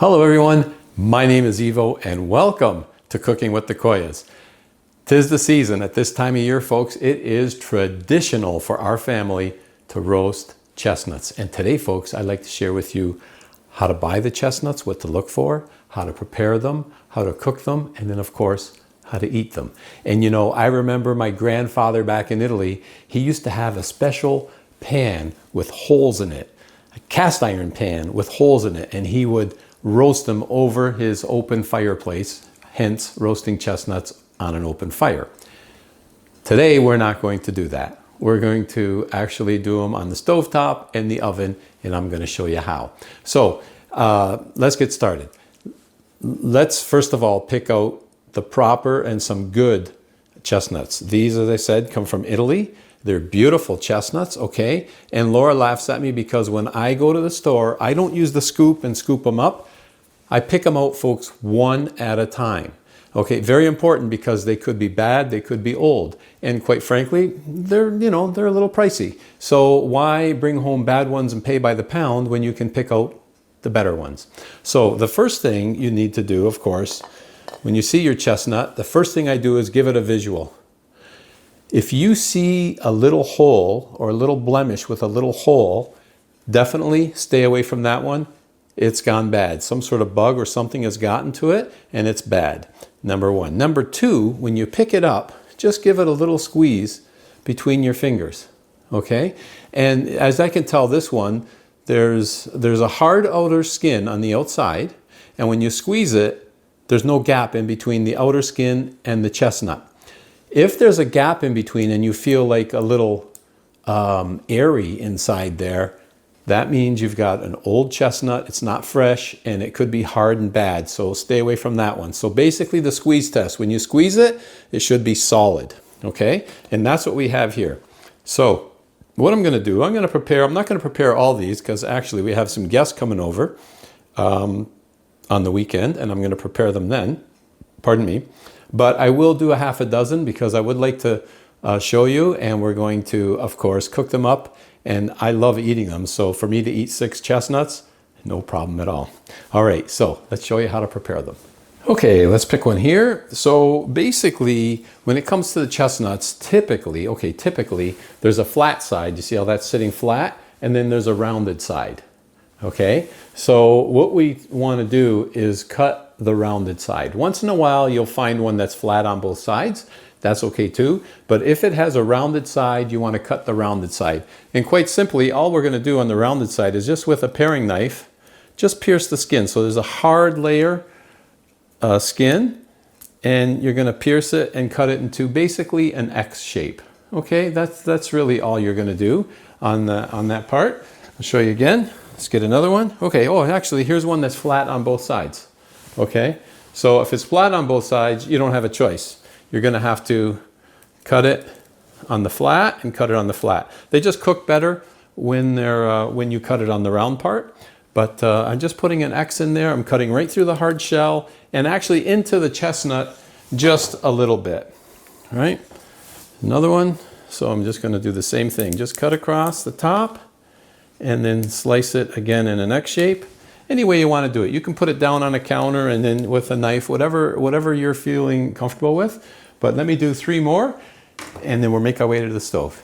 Hello everyone, my name is Ivo and welcome to Cooking with the Koyas. 'Tis the season. At this time of year, folks, it is traditional for our family to roast chestnuts. And today, folks, I'd like to share with you how to buy the chestnuts, what to look for, how to prepare them, how to cook them, and then of course, how to eat them. And you know, I remember my grandfather back in Italy, he used to have a special pan with holes in it, a cast iron pan with holes in it, and he would roast them over his open fireplace, hence roasting chestnuts on an open fire. Today, we're not going to do that. We're going to actually do them on the stovetop and the oven, and I'm going to show you how. So let's get started. Let's first of all pick out the proper and some good chestnuts. These, as I said, come from Italy. They're beautiful chestnuts, okay? And Laura laughs at me because when I go to the store, I don't use the scoop and scoop them up. I pick them out, folks, one at a time. Okay, very important because they could be bad, they could be old. And quite frankly, they're a little pricey. So why bring home bad ones and pay by the pound when you can pick out the better ones? So the first thing you need to do, of course, when you see your chestnut, the first thing I do is give it a visual. If you see a little hole or a little blemish with a little hole, definitely stay away from that one. It's gone bad. Some sort of bug or something has gotten to it and it's bad. Number one. Number two, when you pick it up, just give it a little squeeze between your fingers. Okay? And as I can tell, this one, there's a hard outer skin on the outside, and when you squeeze it, there's no gap in between the outer skin and the chestnut. If there's a gap in between and you feel like a little airy inside there, that means you've got an old chestnut, it's not fresh, and it could be hard and bad, so stay away from that one. So basically the squeeze test, when you squeeze it, it should be solid, okay? And that's what we have here. So what I'm gonna do, I'm not gonna prepare all these because actually we have some guests coming over on the weekend, and I'm gonna prepare them then, pardon me. But I will do a half a dozen because I would like to show you, and we're going to, of course, cook them up. And I love eating them. So for me to eat 6 chestnuts, no problem at all. All right, so let's show you how to prepare them. Okay, let's pick one here. So basically, when it comes to the chestnuts, typically, there's a flat side. You see how that's sitting flat? And then there's a rounded side. Okay, so what we want to do is cut the rounded side. Once in a while, you'll find one that's flat on both sides. That's okay too. But if it has a rounded side, you want to cut the rounded side. And quite simply, all we're going to do on the rounded side is just with a paring knife, just pierce the skin. So there's a hard layer skin, and you're going to pierce it and cut it into basically an X shape. Okay, that's really all you're going to do on that part. I'll show you again. Let's get another one. Okay, oh, actually, here's one that's flat on both sides. Okay, so if it's flat on both sides, you don't have a choice. You're going to have to cut it on the flat and cut it on the flat. They just cook better when you cut it on the round part. But I'm just putting an X in there. I'm cutting right through the hard shell and actually into the chestnut just a little bit. All right, another one. So I'm just going to do the same thing. Just cut across the top and then slice it again in an X shape. Any way you want to do it. You can put it down on a counter and then with a knife, whatever you're feeling comfortable with. But let me do 3 more, and then we'll make our way to the stove.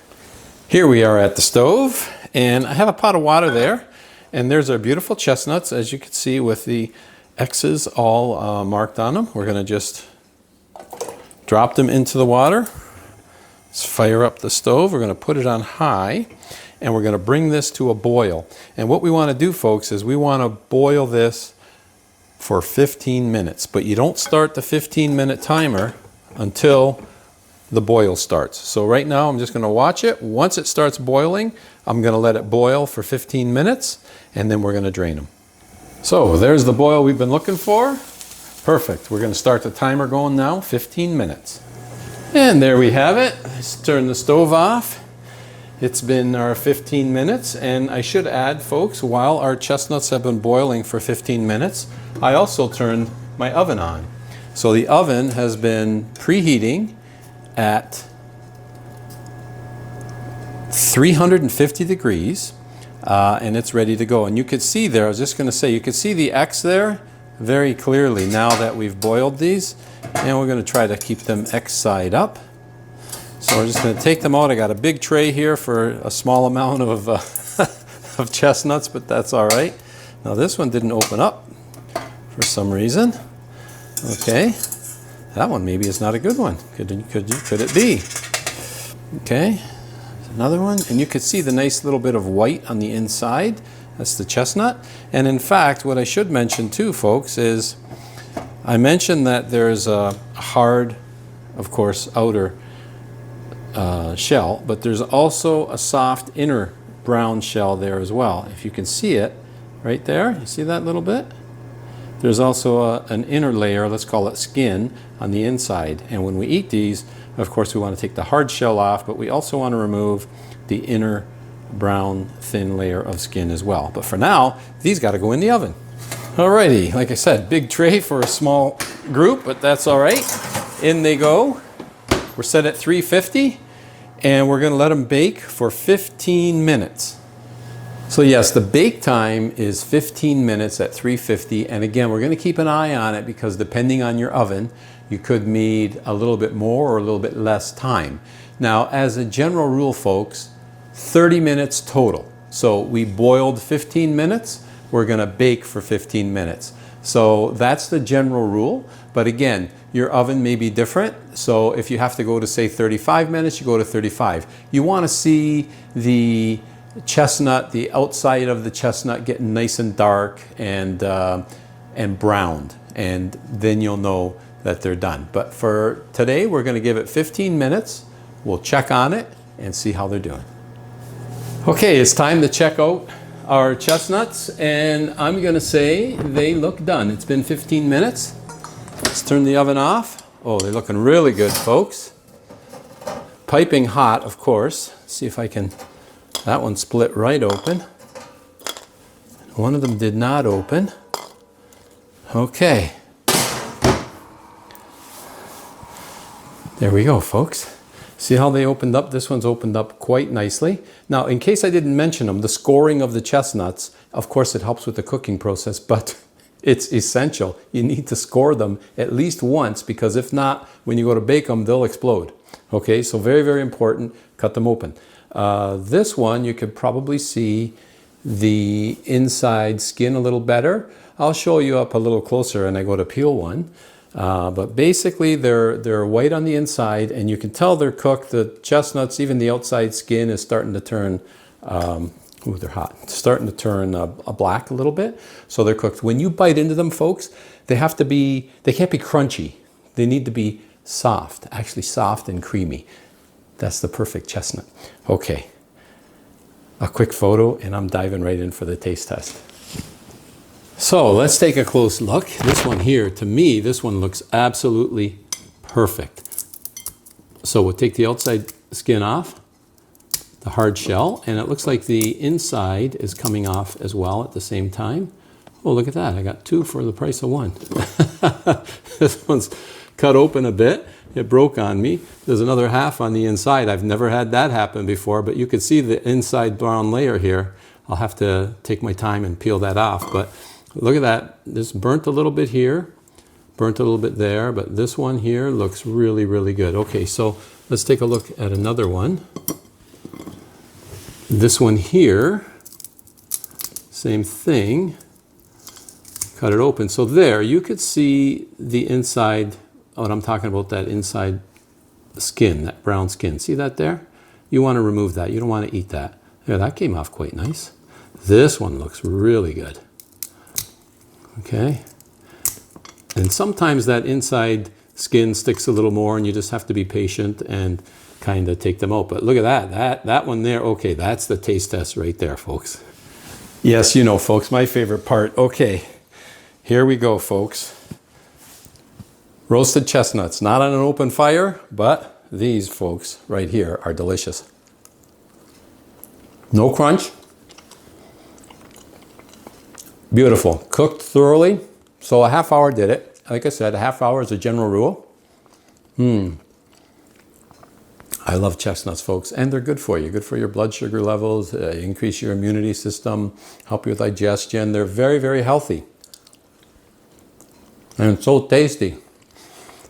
Here we are at the stove, and I have a pot of water there, and there's our beautiful chestnuts, as you can see, with the X's all marked on them. We're going to just drop them into the water. Let's fire up the stove. We're going to put it on high, and we're going to bring this to a boil. And what we want to do, folks, is we want to boil this for 15 minutes. But you don't start the 15-minute timer until the boil starts. So right now I'm just going to watch it. Once it starts boiling, I'm going to let it boil for 15 minutes, and then we're going to drain them. So there's the boil we've been looking for. Perfect. We're going to start the timer going now, 15 minutes. And there we have it. Let's turn the stove off. It's been our 15 minutes, and I should add, folks, while our chestnuts have been boiling for 15 minutes, I also turned my oven on. So the oven has been preheating at 350 degrees and it's ready to go. And you could see there, I was just going to say, you could see the X there very clearly now that we've boiled these. And we're going to try to keep them X side up. So we're just going to take them out. I got a big tray here for a small amount of, of chestnuts, but that's all right. Now this one didn't open up for some reason. Okay, that one maybe is not a good one. Could it be? Okay, another one. And you could see the nice little bit of white on the inside. That's the chestnut. And in fact, what I should mention too, folks, is I mentioned that there's a hard, of course, outer shell, but there's also a soft inner brown shell there as well. If you can see it right there, you see that little bit? There's also an inner layer, let's call it skin, on the inside. And when we eat these, of course, we want to take the hard shell off, but we also want to remove the inner brown thin layer of skin as well. But for now, these got to go in the oven. Alrighty, like I said, big tray for a small group, but that's all right. In they go. We're set at 350, and we're going to let them bake for 15 minutes. So yes, the bake time is 15 minutes at 350, and again, we're going to keep an eye on it because depending on your oven, you could need a little bit more or a little bit less time. Now, as a general rule, folks, 30 minutes total. So we boiled 15 minutes, we're going to bake for 15 minutes. So that's the general rule. But again, your oven may be different. So if you have to go to, say, 35 minutes, you go to 35. You want to see the chestnut, the outside of the chestnut getting nice and dark and browned. And then you'll know that they're done. But for today, we're going to give it 15 minutes. We'll check on it and see how they're doing. Okay, it's time to check out our chestnuts, and I'm going to say they look done. It's been 15 minutes. Let's turn the oven off. Oh, they're looking really good, folks. Piping hot, of course. See if I can... That one split right open. One of them did not open. Okay. There we go, folks. See how they opened up? This one's opened up quite nicely. Now, in case I didn't mention them, the scoring of the chestnuts, of course it helps with the cooking process, but it's essential. You need to score them at least once, because if not, when you go to bake them, they'll explode. Okay, so very, very important. Cut them open. This one, you could probably see the inside skin a little better. I'll show you up a little closer and I go to peel one. But basically they're white on the inside, and you can tell they're cooked. The chestnuts, even the outside skin is starting to turn, they're hot. It's starting to turn a black a little bit. So they're cooked. When you bite into them, folks, they can't be crunchy. They need to be soft, actually soft and creamy. That's the perfect chestnut. Okay, a quick photo and I'm diving right in for the taste test. So let's take a close look. This one here, to me, this one looks absolutely perfect. So we'll take the outside skin off, the hard shell, and it looks like the inside is coming off as well at the same time. Oh, look at that. I got two for the price of one. This one's cut open a bit. It broke on me. There's another half on the inside. I've never had that happen before, but you can see the inside brown layer here. I'll have to take my time and peel that off, but look at that. This burnt a little bit here, burnt a little bit there, but this one here looks really, really good. Okay, so let's take a look at another one. This one here, same thing. Cut it open. So there, you could see the inside, what I'm talking about, that inside skin, that brown skin. See that there? You want to remove that. You don't want to eat that. Yeah, that came off quite nice. This one looks really good. Okay, and sometimes that inside skin sticks a little more and you just have to be patient and kind of take them out. But look at that one there. Okay, that's the taste test right there, folks. Yes, you know, folks, my favorite part. Okay, here we go, folks. Roasted chestnuts, not on an open fire, but these, folks, right here are delicious. No crunch. Beautiful, cooked thoroughly. So a half hour did it. Like I said, a half hour is a general rule. I love chestnuts, folks, and they're good for you. Good for your blood sugar levels, increase your immunity system, help your digestion. They're very, very healthy. And so tasty.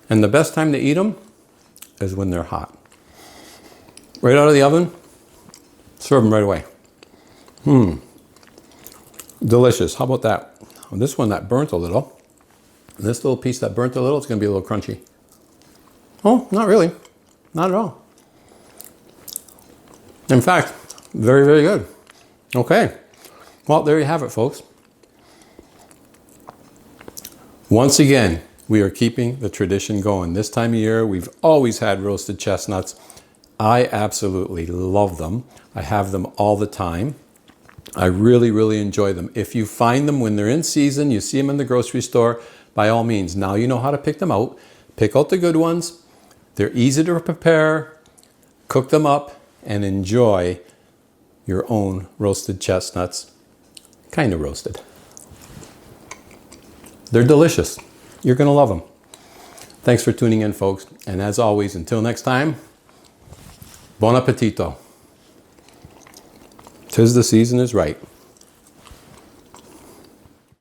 And the best time to eat them is when they're hot. Right out of the oven, serve them right away. Delicious. How about that? Well, this one that burnt a little. This little piece that burnt a little, it's going to be a little crunchy. Oh, not really. Not at all. In fact, very, very good. Okay. Well, there you have it, folks. Once again, we are keeping the tradition going. This time of year, we've always had roasted chestnuts. I absolutely love them. I have them all the time. I really, really enjoy them. If you find them when they're in season, you see them in the grocery store, by all means, now you know how to pick them out. Pick out the good ones. They're easy to prepare. Cook them up and enjoy your own roasted chestnuts. Kind of roasted. They're delicious. You're going to love them. Thanks for tuning in, folks. And as always, until next time, buon appetito. 'Tis the season is right.